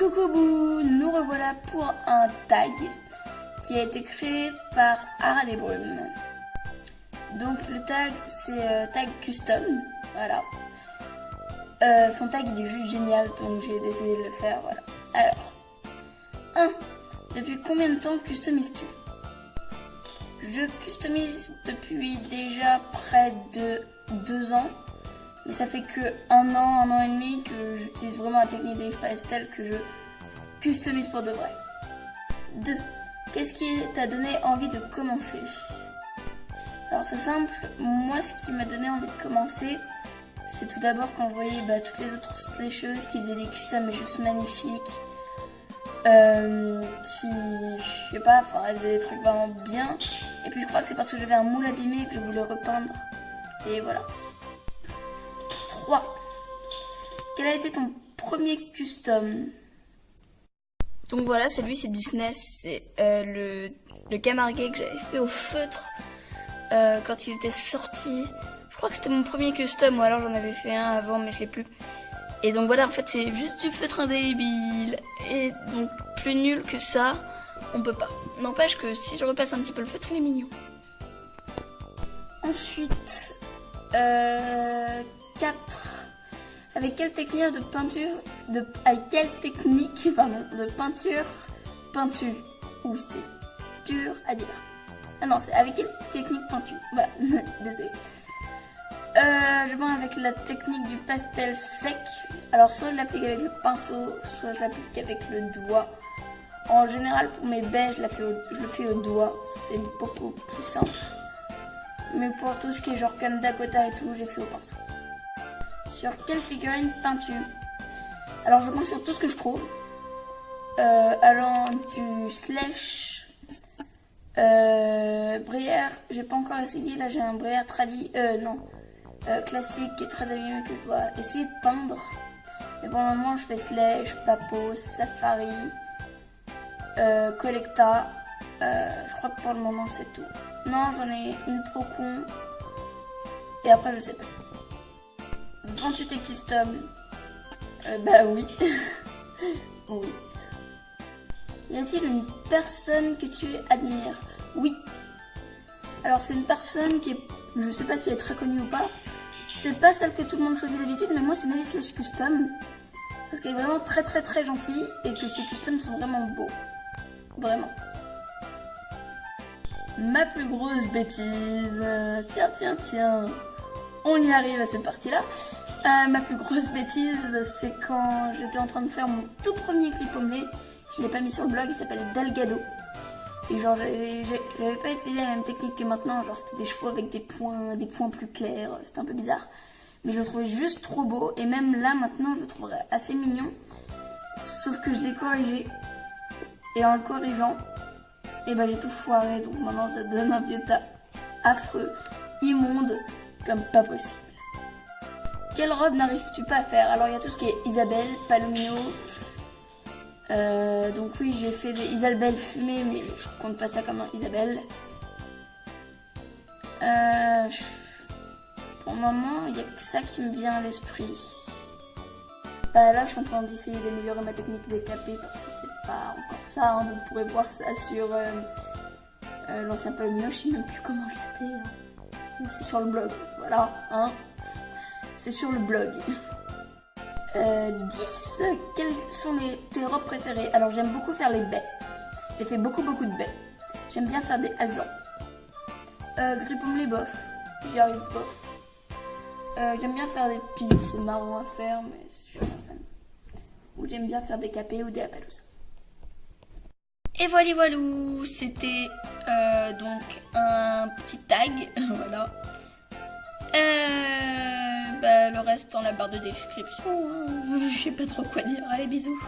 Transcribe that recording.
Coucou, nous revoilà pour un tag qui a été créé par Ara des Brumes. Donc le tag c'est tag custom, voilà. Son tag il est juste génial, donc j'ai décidé de le faire, voilà. Alors, 1. Depuis combien de temps customises-tu? Je customise depuis déjà près de 2 ans. Mais ça fait que un an et demi que j'utilise vraiment la technique d'Express telle que je customise pour de vrai. 2. Qu'est-ce qui t'a donné envie de commencer? Alors c'est simple, moi ce qui m'a donné envie de commencer, c'est tout d'abord quand je voyais toutes les autres slasheuses qui faisaient des customs juste magnifiques, qui, je sais pas, enfin elles faisaient des trucs vraiment bien. Et puis je crois que c'est parce que j'avais un moule abîmé que je voulais repeindre. Et voilà. 3. Quel a été ton premier custom? Donc voilà, c'est lui, c'est Disney, c'est le Camargue que j'avais fait au feutre quand il était sorti. Je crois que c'était mon premier custom, ou alors j'en avais fait un avant, mais je l'ai plus. Et donc voilà, en fait, c'est juste du feutre indélébile. Et donc, plus nul que ça, on peut pas. N'empêche que si je repasse un petit peu le feutre, il est mignon. Ensuite, 4. Avec quelle technique de peinture de peinture peintu? Ou c'est dur à dire. Ah non, c'est avec quelle technique peintu? Voilà, désolé. Je peins avec la technique du pastel sec. Alors soit je l'applique avec le pinceau, soit je l'applique avec le doigt. En général pour mes baies, je le fais au doigt, c'est beaucoup plus simple. Mais pour tout ce qui est genre comme Dakota et tout, j'ai fait au pinceau. Sur quelle figurine peins-tu? Alors je peins sur tout ce que je trouve. Allant du slash, Brière, j'ai pas encore essayé, là j'ai un Brière classique qui est très abîmé que je dois essayer de peindre. Mais pour le moment je fais slash, papo, safari, collecta. Je crois que pour le moment c'est tout. Non, j'en ai une trop con. Et après je sais pas. Vends-tu tes custom? Bah oui. Oui. Y a-t-il une personne que tu admires? Oui. Alors c'est une personne qui est, je sais pas si elle est très connue ou pas. C'est pas celle que tout le monde choisit d'habitude, mais moi c'est Navi / Custom. Parce qu'elle est vraiment très très très gentille et que ses customs sont vraiment beaux. Vraiment. Ma plus grosse bêtise. Tiens. On y arrive à cette partie-là. Ma plus grosse bêtise, c'est quand j'étais en train de faire mon tout premier clip omelé. Je l'ai pas mis sur le blog, il s'appelle Delgado. Et genre, j'avais pas utilisé la même technique que maintenant. Genre, c'était des chevaux avec des points plus clairs. C'était un peu bizarre. Mais je le trouvais juste trop beau. Et même là, maintenant, je le trouverais assez mignon. Sauf que je l'ai corrigé. Et en le corrigeant, j'ai tout foiré. Donc maintenant, ça donne un vieux tas affreux, immonde, comme pas possible. Quelle robe n'arrives-tu pas à faire? Alors il y a tout ce qui est Isabelle, Palomino. Donc oui, j'ai fait des Isabelle fumées, mais je compte pas ça comme un Isabelle. Pour le moment, il n'y a que ça qui me vient à l'esprit. Là, je suis en train d'essayer d'améliorer ma technique décapée parce que c'est pas encore ça. Hein. Vous pourrez voir ça sur l'ancien Palomino. Je sais même plus comment je l'appelais. Hein. C'est sur le blog, voilà. Hein. C'est sur le blog. 10. Quelles sont tes robes préférées? Alors j'aime beaucoup faire les baies. J'ai fait beaucoup de baies. J'aime bien faire des alzans. Gripomelé bof. J'y arrive bof. J'aime bien faire des piles, c'est marrant à faire, mais je suis pas fan. Ou j'aime bien faire des capés ou des Appaloosa. Et voilou, c'était donc un petit tag, voilà. Le reste dans la barre de description, je sais pas trop quoi dire. Allez, bisous.